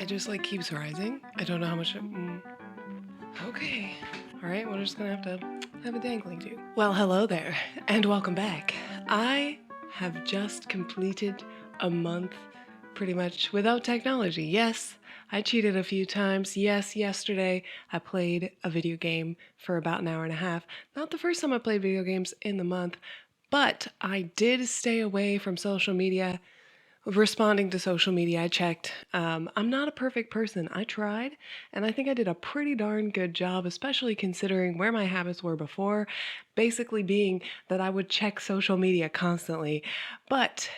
It just like keeps rising. I don't know how much. Okay. All right, we're just gonna have to have a dangling too. Well, hello there, and welcome back. I have just completed a month pretty much without technology. Yes, I cheated a few times. Yes, yesterday I played a video game for about an hour and a half. Not the first time I played video games in the month, but I did stay away from social media. Responding to social media, I checked. I'm not a perfect person. I tried, and I think I did a pretty darn good job, especially considering where my habits were before, basically being that I would check social media constantly. But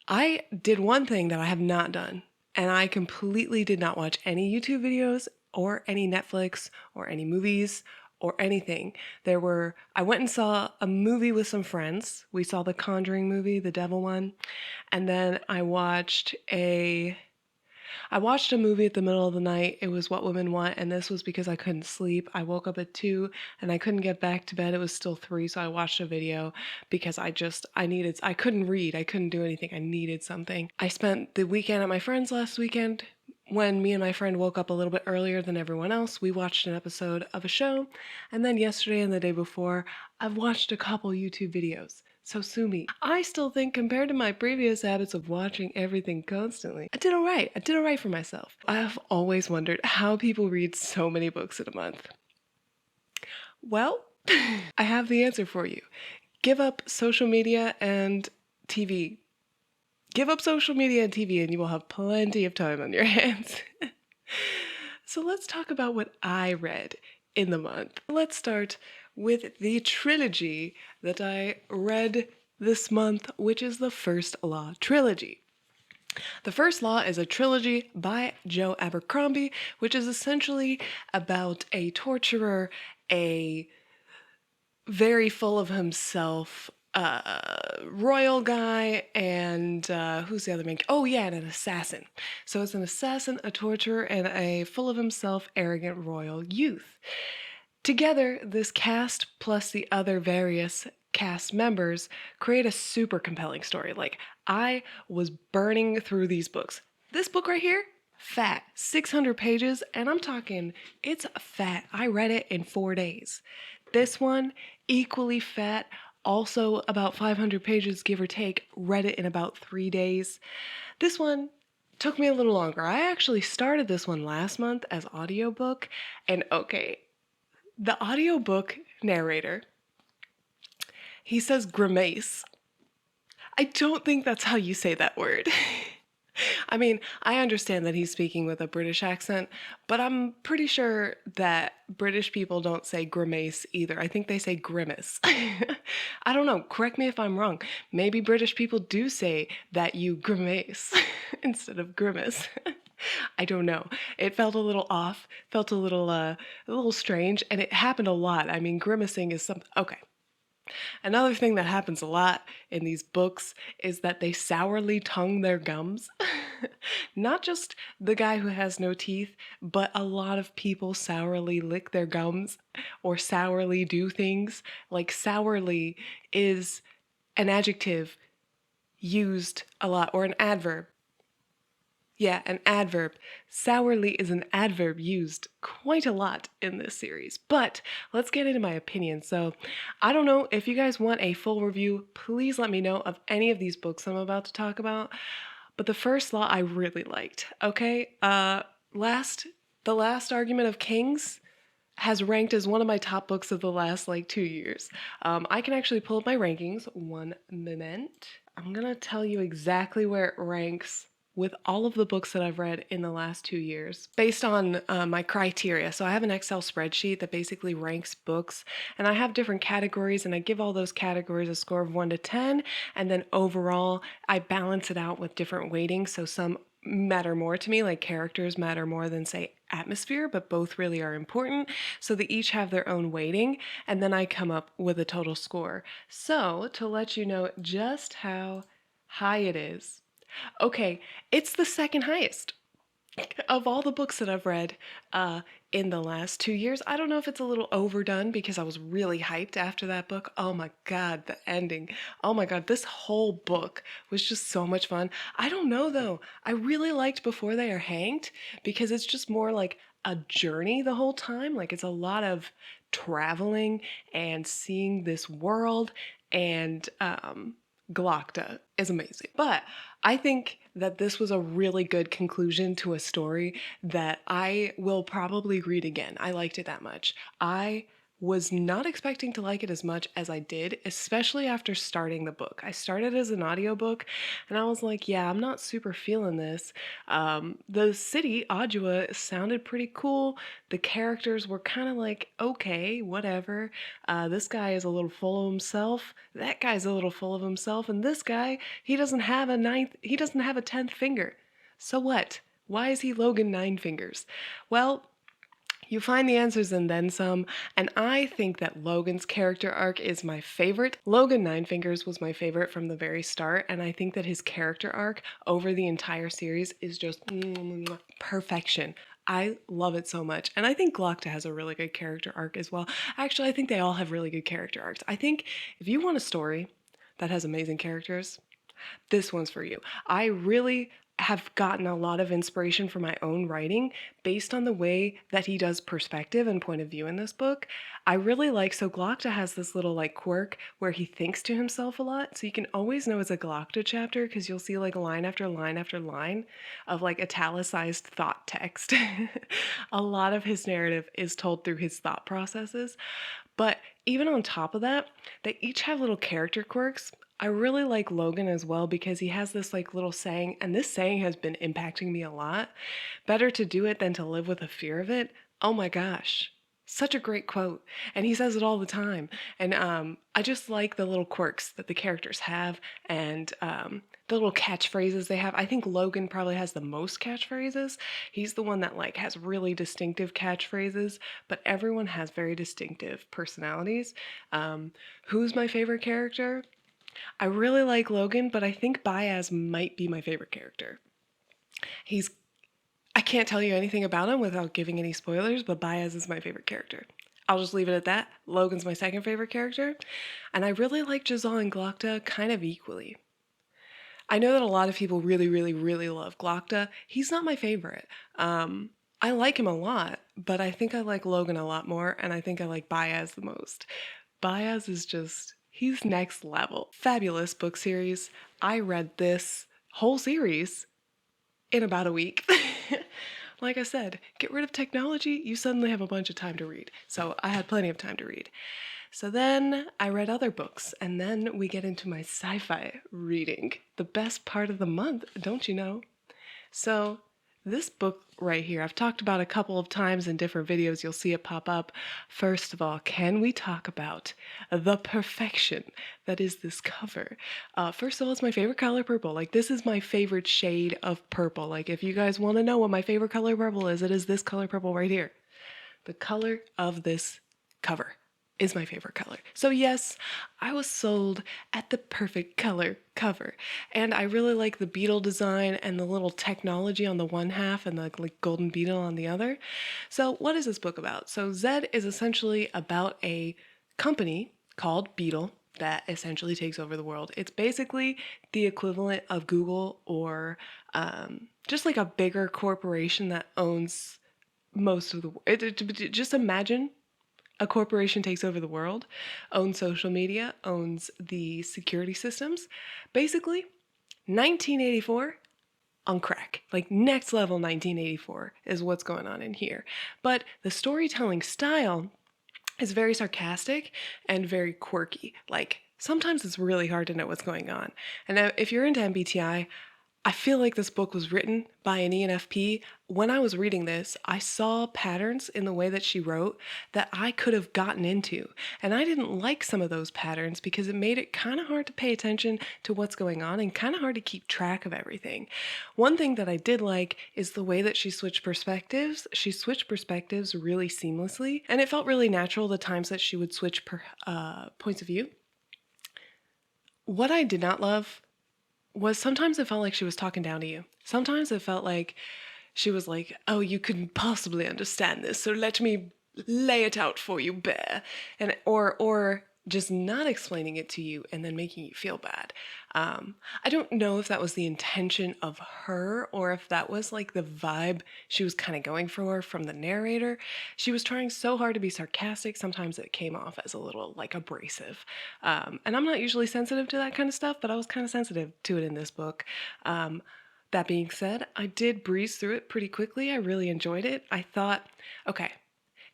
I did one thing that I have not done, and I completely did not watch any YouTube videos or any Netflix or any movies or anything. I went and saw a movie with some friends. We saw the Conjuring movie, the devil one, and then I watched a movie at the middle of the night. It was What Women Want, and this was because I couldn't sleep. I woke up at 2 and I couldn't get back to bed. It was still 3, so I watched a video because I couldn't read. I couldn't do anything. I needed something. I spent the weekend at my friend's last weekend. When me and my friend woke up a little bit earlier than everyone else, we watched an episode of a show. And then yesterday and the day before, I've watched a couple YouTube videos. So sue me. I still think compared to my previous habits of watching everything constantly, I did alright. I did alright for myself. I've always wondered how people read so many books in a month. Well, I have the answer for you. Give up social media and TV. Give up social media and TV and you will have plenty of time on your hands. So let's talk about what I read in the month. Let's start with the trilogy that I read this month, which is the First Law trilogy. The First Law is a trilogy by Joe Abercrombie, which is essentially about a torturer, a very full of himself royal guy, and who's the other main? Oh yeah, and an assassin. So it's an assassin, a torturer, and a full of himself arrogant royal youth. Together, this cast plus the other various cast members create a super compelling story. Like, I was burning through these books. This book right here, fat, 600 pages, and I'm talking, it's fat. I read it in 4 days. This one, equally fat, also about 500 pages, give or take, read it in about 3 days. This one took me a little longer. I actually started this one last month as audiobook, and okay, the audiobook narrator, he says grimace. I don't think that's how you say that word. I mean, I understand that he's speaking with a British accent, but I'm pretty sure that British people don't say grimace either. I think they say grimace. I don't know. Correct me if I'm wrong. Maybe British people do say that you grimace instead of grimace. I don't know. It felt a little off, felt a little strange, and it happened a lot. I mean, grimacing is something. Okay. Another thing that happens a lot in these books is that they sourly tongue their gums. Not just the guy who has no teeth, but a lot of people sourly lick their gums or sourly do things. Like, sourly is an adjective used a lot, or an adverb. Yeah, an adverb. Sourly is an adverb used quite a lot in this series. But let's get into my opinion. So I don't know if you guys want a full review, please let me know of any of these books I'm about to talk about. But the First Law I really liked. Okay, the last Argument of Kings has ranked as one of my top books of the last 2 years. I can actually pull up my rankings. One minute. I'm gonna tell you exactly where it ranks with all of the books that I've read in the last 2 years based on my criteria. So I have an Excel spreadsheet that basically ranks books, and I have different categories, and I give all those categories a score of 1 to 10, and then overall I balance it out with different weightings. So some matter more to me, like characters matter more than, say, atmosphere, but both really are important. So they each have their own weighting, and then I come up with a total score. So to let you know just how high it is, okay, it's the second highest. Of all the books that I've read in the last 2 years, I don't know if it's a little overdone because I was really hyped after that book. Oh my God, the ending. Oh my God, this whole book was just so much fun. I don't know though. I really liked Before They Are Hanged because it's just more like a journey the whole time. Like it's a lot of traveling and seeing this world and Galacta is amazing. But I think that this was a really good conclusion to a story that I will probably read again. I liked it that much. I was not expecting to like it as much as I did, especially after starting the book. I started as an audiobook and I was like, yeah, I'm not super feeling this. The city, Adua, sounded pretty cool. The characters were kind of like, okay, whatever. This guy is a little full of himself. That guy's a little full of himself. And this guy, he doesn't have a 10th finger. So what? Why is he Logan Nine Fingers? Well, you find the answers and then some, and I think that Logan's character arc is my favorite. Logan Nine Fingers was my favorite from the very start, and I think that his character arc over the entire series is just perfection. I love it so much. And I think Glocta has a really good character arc as well. Actually, I think they all have really good character arcs. I think if you want a story that has amazing characters, this one's for you. I really have gotten a lot of inspiration for my own writing based on the way that he does perspective and point of view in this book. I really like, so Glocta has this little like quirk where he thinks to himself a lot. So you can always know it's a Glocta chapter because you'll see like line after line after line of like italicized thought text. A lot of his narrative is told through his thought processes. But even on top of that, they each have little character quirks. I really like Logan as well because he has this like little saying, and this saying has been impacting me a lot. Better to do it than to live with a fear of it. Oh my gosh. Such a great quote. And he says it all the time. And I just like the little quirks that the characters have and the little catchphrases they have. I think Logan probably has the most catchphrases. He's the one that like has really distinctive catchphrases, but everyone has very distinctive personalities. Who's my favorite character? I really like Logan, but I think Baez might be my favorite character. He's I can't tell you anything about him without giving any spoilers, but Baez is my favorite character. I'll just leave it at that. Logan's my second favorite character, and I really like Jazal and Glocta kind of equally. I know that a lot of people really, really, really love Glocta. He's not my favorite. I like him a lot, but I think I like Logan a lot more, and I think I like Baez the most. Baez is just, he's next level. Fabulous book series. I read this whole series in about a week. Like I said, get rid of technology, you suddenly have a bunch of time to read. So I had plenty of time to read. So then I read other books, and then we get into my sci-fi reading. The best part of the month, don't you know? So this book right here, I've talked about a couple of times in different videos. You'll see it pop up. First of all, can we talk about the perfection that is this cover? First of all, it's my favorite color, purple. Like, this is my favorite shade of purple. Like, if you guys want to know what my favorite color purple is, it is this color purple right here. The color of this cover is my favorite color. So yes, I was sold at the perfect color cover. And I really like the beetle design and the little technology on the one half and the like golden beetle on the other. So what is this book about? So Zed is essentially about a company called Beetle that essentially takes over the world. It's basically the equivalent of Google or just like a bigger corporation that owns most of the. Just imagine a corporation takes over the world, owns social media, owns the security systems. Basically, 1984 on crack. Like next level 1984 is what's going on in here. But the storytelling style is very sarcastic and very quirky. Like sometimes it's really hard to know what's going on. And now, if you're into MBTI, I feel like this book was written by an ENFP. When I was reading this, I saw patterns in the way that she wrote that I could have gotten into. And I didn't like some of those patterns because it made it kind of hard to pay attention to what's going on and kind of hard to keep track of everything. One thing that I did like is the way that she switched perspectives. She switched perspectives really seamlessly, and it felt really natural the times that she would switch points of view. What I did not love was sometimes it felt like she was talking down to you. Sometimes it felt like she was like, "Oh, you couldn't possibly understand this, so let me lay it out for you, bear," and or just not explaining it to you and then making you feel bad. I don't know if that was the intention of her or if that was like the vibe she was kind of going for from the narrator. She was trying so hard to be sarcastic, sometimes it came off as a little like abrasive. And I'm not usually sensitive to that kind of stuff, but I was kind of sensitive to it in this book. That being said, I did breeze through it pretty quickly. I really enjoyed it. I thought, okay,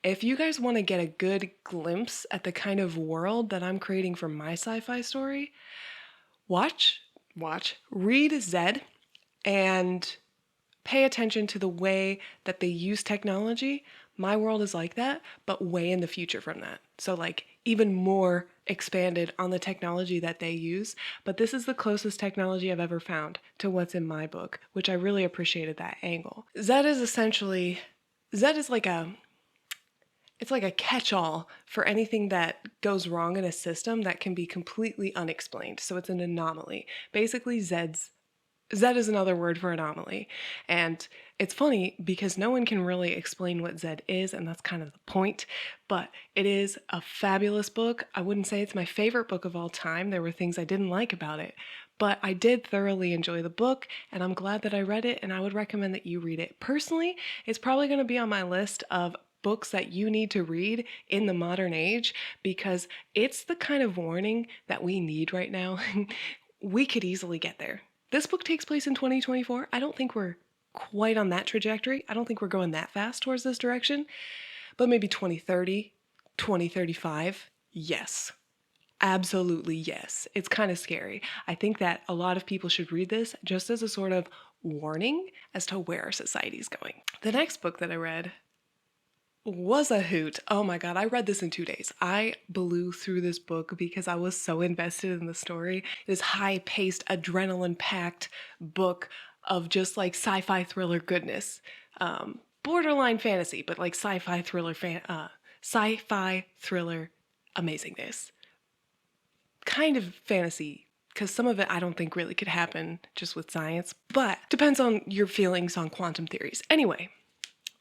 if you guys want to get a good glimpse at the kind of world that I'm creating for my sci-fi story, read Zed and pay attention to the way that they use technology. My world is like that, but way in the future from that. So like even more expanded on the technology that they use. But this is the closest technology I've ever found to what's in my book, which I really appreciated that angle. Zed is like a catch-all for anything that goes wrong in a system that can be completely unexplained. So it's an anomaly. Basically, Zed is another word for anomaly. And it's funny because no one can really explain what Zed is, and that's kind of the point. But it is a fabulous book. I wouldn't say it's my favorite book of all time. There were things I didn't like about it. But I did thoroughly enjoy the book, and I'm glad that I read it, and I would recommend that you read it. Personally, it's probably going to be on my list of books that you need to read in the modern age because it's the kind of warning that we need right now. We could easily get there. This book takes place in 2024. I don't think we're quite on that trajectory. I don't think we're going that fast towards this direction, but maybe 2030, 2035, yes. Absolutely, yes. It's kind of scary. I think that a lot of people should read this just as a sort of warning as to where our society is going. The next book that I read was a hoot. Oh my god, I read this in 2 days. I blew through this book because I was so invested in the story. It is high-paced, adrenaline-packed book of just like sci-fi thriller goodness. Borderline fantasy, but like sci-fi thriller amazingness. Kind of fantasy, because some of it I don't think really could happen just with science, but depends on your feelings on quantum theories. Anyway,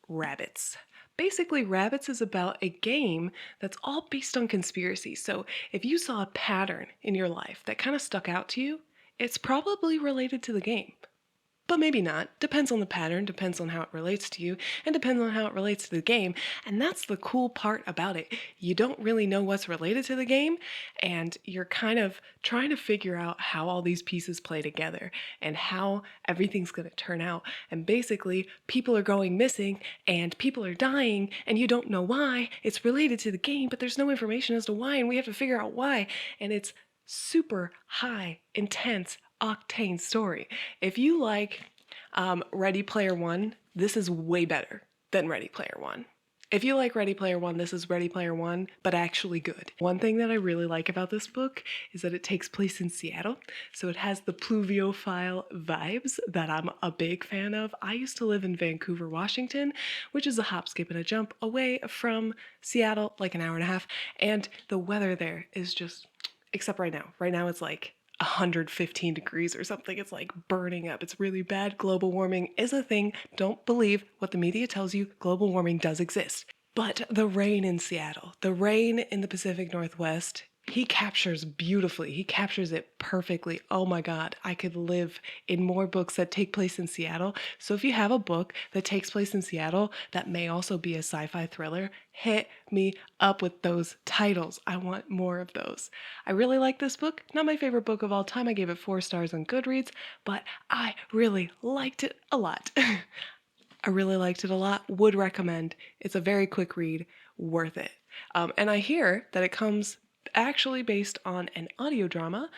rabbits. Basically, Rabbits is about a game that's all based on conspiracy. So if you saw a pattern in your life that kind of stuck out to you, it's probably related to the game. But maybe not. Depends on the pattern, depends on how it relates to you, and depends on how it relates to the game. And that's the cool part about it. You don't really know what's related to the game, and you're kind of trying to figure out how all these pieces play together and how everything's going to turn out. And basically, people are going missing and people are dying, and you don't know why. It's related to the game, but there's no information as to why, and we have to figure out why. And it's super high, intense, octane story. If you like Ready Player One, this is way better than Ready Player One. If you like Ready Player One, this is Ready Player One, but actually good. One thing that I really like about this book is that it takes place in Seattle, so it has the pluviophile vibes that I'm a big fan of. I used to live in Vancouver, Washington, which is a hop, skip, and a jump away from Seattle, like an hour and a half, and the weather there is just, except right now. Right now it's like 115 degrees or something. It's like burning up. It's really bad. Global warming is a thing. Don't believe what the media tells you. Global warming does exist. But the rain in Seattle, the rain in the Pacific Northwest, he captures beautifully. He captures it perfectly. Oh my God, I could live in more books that take place in Seattle. So if you have a book that takes place in Seattle that may also be a sci-fi thriller, hit me up with those titles. I want more of those. I really like this book. Not my favorite book of all time. I gave it 4 stars on Goodreads, but I really liked it a lot. I really liked it a lot. Would recommend. It's a very quick read. Worth it. And I hear that it comes actually based on an audio drama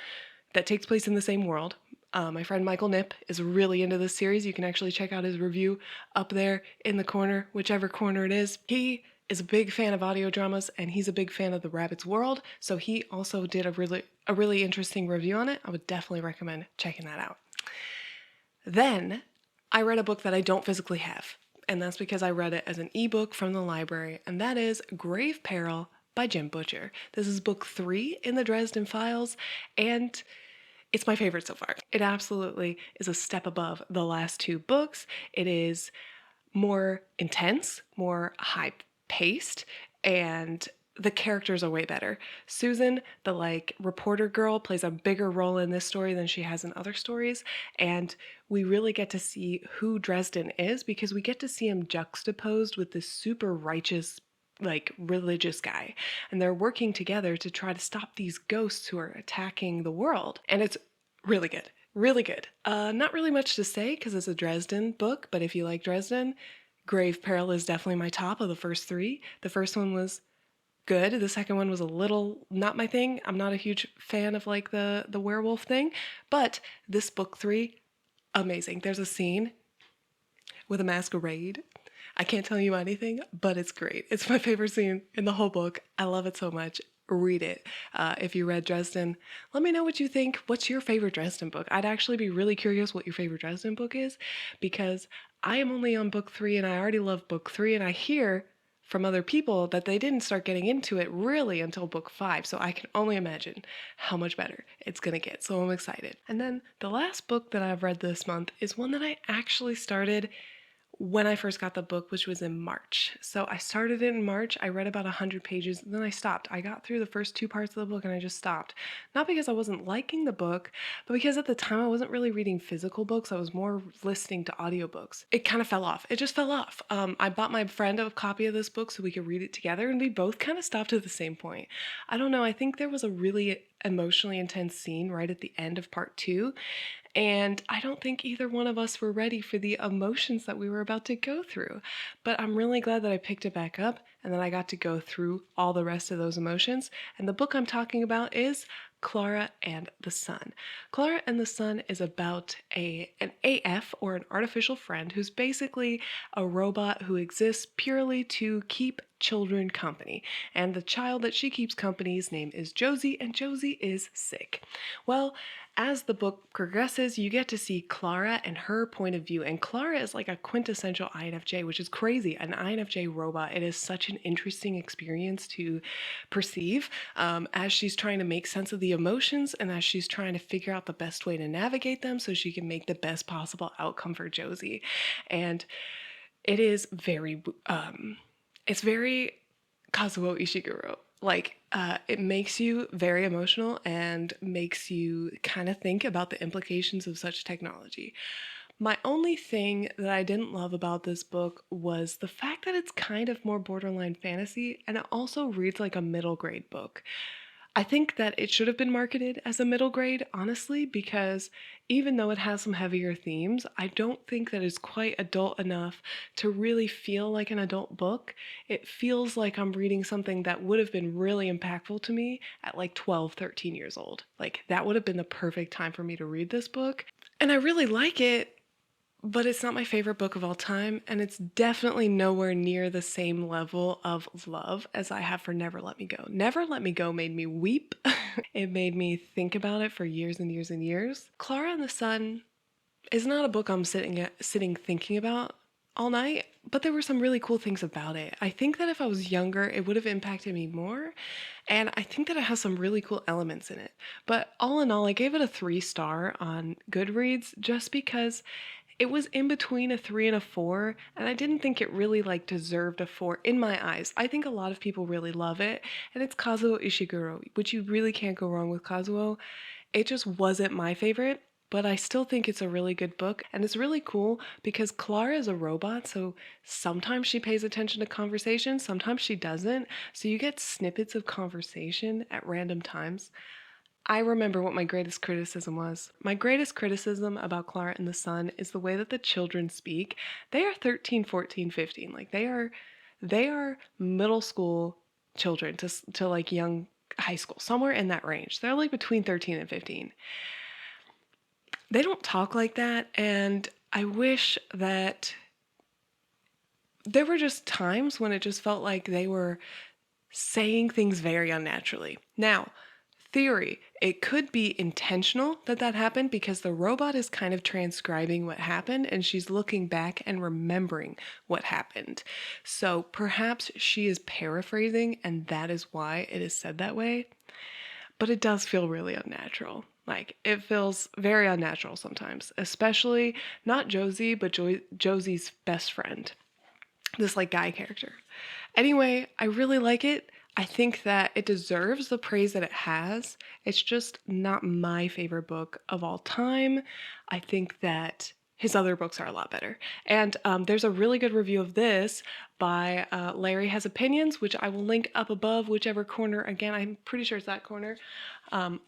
that takes place in the same world. My friend Michael Nip is really into this series. You can actually check out his review up there in the corner, whichever corner it is. He is a big fan of audio dramas, and he's a big fan of the Rabbit's world, so he also did a really interesting review on it. I would definitely recommend checking that out. Then I read a book that I don't physically have, and that's because I read it as an ebook from the library, and that is Grave Peril by Jim Butcher. This is book 3 in the Dresden Files, and It's my favorite so far. It absolutely is a step above the last two books. It is more intense, more high paced, and the characters are way better. Susan, the like reporter girl, plays a bigger role in this story than she has in other stories, and we really get to see who Dresden is because we get to see him juxtaposed with this super righteous like religious guy, and they're working together to try to stop these ghosts who are attacking the world, and it's really good. Really good. Not really much to say because it's a Dresden book, but if you like Dresden, Grave Peril is definitely my top of the first three. The first one was good. The second one was a little not my thing. I'm not a huge fan of like the werewolf thing, but this book three, amazing. There's a scene with a masquerade. I can't tell you anything, but it's great. It's my favorite scene in the whole book. I love it so much. Read it. If you read Dresden, let me know what you think. What's your favorite Dresden book? I'd actually be really curious what your favorite Dresden book is because I am only on book three and I already love book three, and I hear from other people that they didn't start getting into it really until book five. So I can only imagine how much better it's gonna get. So I'm excited. And then the last book that I've read this month is one that I actually started when I first got the book, which was in March. So I started it in March. I read about 100 pages, and then I stopped. I got through the first two parts of the book and I just stopped. Not because I wasn't liking the book, but because at the time I wasn't really reading physical books. I was more listening to audiobooks. It kind of fell off. It just fell off. I bought my friend a copy of this book so we could read it together, and we both kind of stopped at the same point. I don't know. I think there was a really emotionally intense scene right at the end of part two, and I don't think either one of us were ready for the emotions that we were about to go through. But I'm really glad that I picked it back up and then I got to go through all the rest of those emotions. And the book I'm talking about is Clara and the Sun. Clara and the Sun is about an AF, or an artificial friend, who's basically a robot who exists purely to keep children company. And the child that she keeps company's name is Josie, and Josie is sick. Well, as the book progresses, you get to see Clara and her point of view. And Clara is like a quintessential INFJ, which is crazy. An INFJ robot. It is such an interesting experience to perceive as she's trying to make sense of the emotions and as she's trying to figure out the best way to navigate them so she can make the best possible outcome for Josie. And it is very, it's very Kazuo Ishiguro. Like, it makes you very emotional and makes you kind of think about the implications of such technology. My only thing that I didn't love about this book was the fact that it's kind of more borderline fantasy, and it also reads like a middle grade book. I think that it should have been marketed as a middle grade, honestly, because even though it has some heavier themes, I don't think that it's quite adult enough to really feel like an adult book. It feels like I'm reading something that would have been really impactful to me at like 12, 13 years old. Like, that would have been the perfect time for me to read this book. And I really like it, but it's not my favorite book of all time, and it's definitely nowhere near the same level of love as I have for Never Let Me Go. Never Let Me Go made me weep. It made me think about it for years and years and years. Clara and the Sun is not a book I'm sitting thinking about all night, but there were some really cool things about it. I think that if I was younger, it would have impacted me more, and I think that it has some really cool elements in it. But all in all, I gave it a 3-star on Goodreads just because it was in between a 3 and a 4, and I didn't think it really like deserved a 4 in my eyes. I think a lot of people really love it, and it's Kazuo Ishiguro, which you really can't go wrong with Kazuo. It just wasn't my favorite, but I still think it's a really good book, and it's really cool because Clara is a robot, so sometimes she pays attention to conversation, sometimes she doesn't, so you get snippets of conversation at random times. I remember what my greatest criticism was. My greatest criticism about Clara and the Sun is the way that the children speak. They are 13, 14, 15. Like, they are middle school children to like young high school, somewhere in that range. They're like between 13 and 15. They don't talk like that, and I wish that there were just times when it just felt like they were saying things very unnaturally. Now, theory, it could be intentional that that happened because the robot is kind of transcribing what happened and she's looking back and remembering what happened. So perhaps she is paraphrasing and that is why it is said that way. But it does feel really unnatural. Like, it feels very unnatural sometimes, especially not Josie, but Josie's best friend, this like guy character. Anyway, I really like it. I think that it deserves the praise that it has. It's just not my favorite book of all time. I think that his other books are a lot better. And there's a really good review of this by Larry Has Opinions, which I will link up above, whichever corner. Again, I'm pretty sure it's that corner.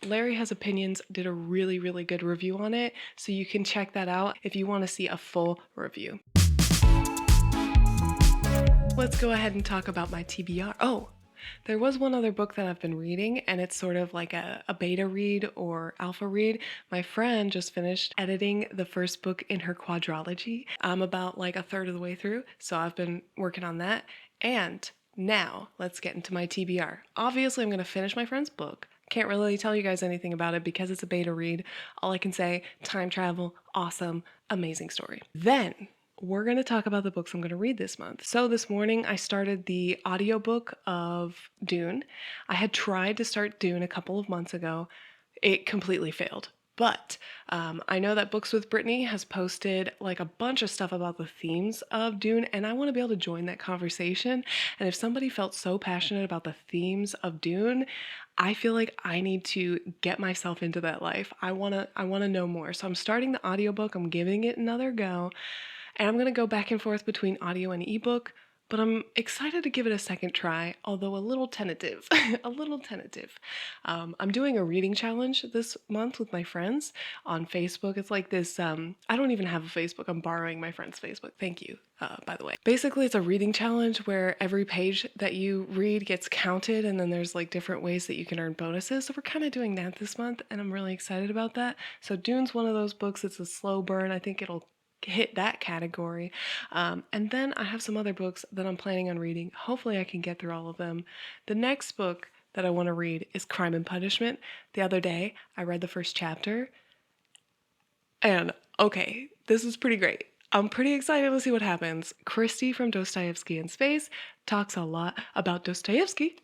Larry Has Opinions did a really, really good review on it, so you can check that out if you want to see a full review. Let's go ahead and talk about my TBR. Oh, there was one other book that I've been reading, and it's sort of like a beta read or alpha read. My friend just finished editing the first book in her quadrology. I'm about like a third of the way through, so I've been working on that. And now let's get into my TBR. Obviously, I'm going to finish my friend's book. Can't really tell you guys anything about it because it's a beta read. All I can say, time travel, awesome, amazing story. Then we're going to talk about the books I'm going to read this month. So this morning I started the audiobook of Dune. I had tried to start Dune a couple of months ago. It completely failed. But I know that Books with Brittany has posted like a bunch of stuff about the themes of Dune, and I want to be able to join that conversation. And if somebody felt so passionate about the themes of Dune, I feel like I need to get myself into that life. I want to know more. So I'm starting the audiobook. I'm giving it another go. And I'm going to go back and forth between audio and ebook, but I'm excited to give it a second try, although a little tentative. a little tentative. I'm doing a reading challenge this month with my friends on Facebook. It's like this, I don't even have a Facebook. I'm borrowing my friend's Facebook. Thank you, by the way. Basically, it's a reading challenge where every page that you read gets counted, and then there's like different ways that you can earn bonuses. So we're kind of doing that this month, and I'm really excited about that. So Dune's one of those books. It's a slow burn. I think it'll hit that category. And then I have some other books that I'm planning on reading. Hopefully I can get through all of them. The next book that I want to read is Crime and Punishment. The other day I read the first chapter, and okay, this is pretty great. I'm pretty excited to see what happens. Christy from Dostoevsky in Space talks a lot about Dostoevsky,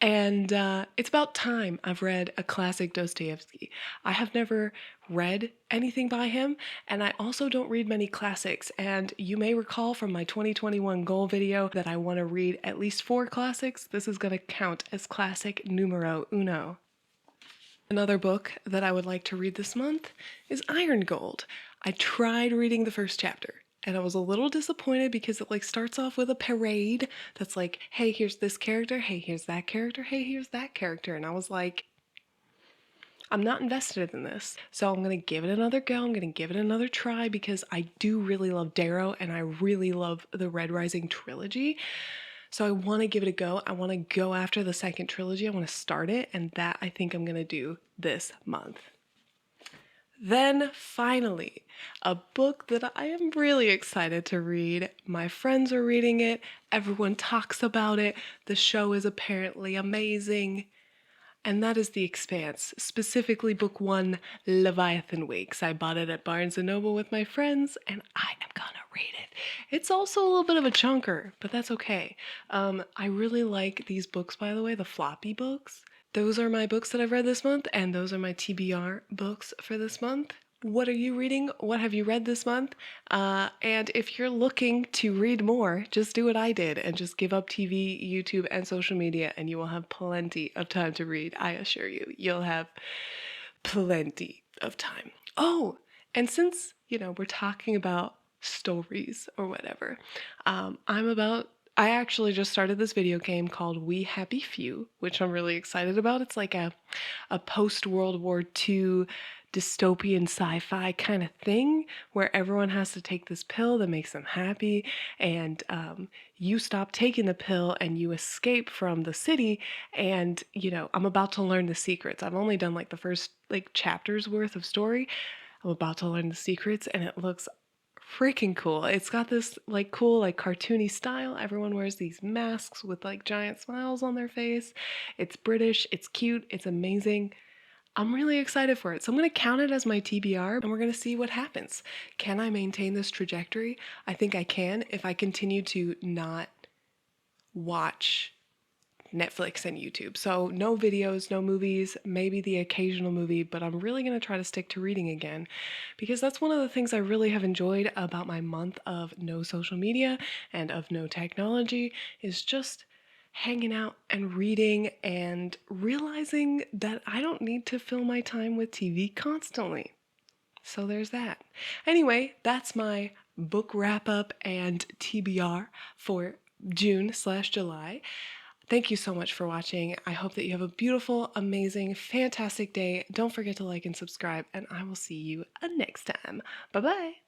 and it's about time I've read a classic Dostoevsky. I have never read anything by him, and I also don't read many classics, and you may recall from my 2021 goal video that I want to read at least 4 classics. This is going to count as classic numero uno. Another book that I would like to read this month is Iron Gold. I tried reading the first chapter, and I was a little disappointed because it like starts off with a parade that's like, hey, here's this character, hey, here's that character, hey, here's that character. And I was like, I'm not invested in this. So I'm going to give it another go. I'm going to give it another try because I do really love Darrow and I really love the Red Rising trilogy. So I want to give it a go. I want to go after the second trilogy. I want to start it, and that I think I'm going to do this month. Then finally, a book that I am really excited to read. My friends are reading it. Everyone talks about it. The show is apparently amazing. And that is The Expanse, specifically book 1, Leviathan Wakes. I bought it at Barnes & Noble with my friends, and I am gonna read it. It's also a little bit of a chunker, but that's okay. I really like these books, by the way, the floppy books. Those are my books that I've read this month, and those are my TBR books for this month. What are you reading? What have you read this month? And if you're looking to read more, just do what I did and just give up TV, YouTube, and social media, and you will have plenty of time to read. I assure you, you'll have plenty of time. Oh, and since, we're talking about stories or whatever, I actually just started this video game called We Happy Few, which I'm really excited about. It's like a post-World War II dystopian sci-fi kind of thing where everyone has to take this pill that makes them happy, and you stop taking the pill and you escape from the city, and I'm about to learn the secrets. I've only done like the first chapters worth of story. I'm about to learn the secrets, and it looks freaking cool. It's got this cool cartoony style. Everyone wears these masks with giant smiles on their face. It's British, it's cute, it's amazing. I'm really excited for it. So I'm going to count it as my TBR, and we're going to see what happens. Can I maintain this trajectory? I think I can if I continue to not watch Netflix and YouTube. So no videos, no movies, maybe the occasional movie, but I'm really going to try to stick to reading again because that's one of the things I really have enjoyed about my month of no social media and of no technology is just hanging out and reading and realizing that I don't need to fill my time with TV constantly. So there's that. Anyway, that's my book wrap up and TBR for June/July. Thank you so much for watching. I hope that you have a beautiful, amazing, fantastic day. Don't forget to like and subscribe, and I will see you next time. Bye bye.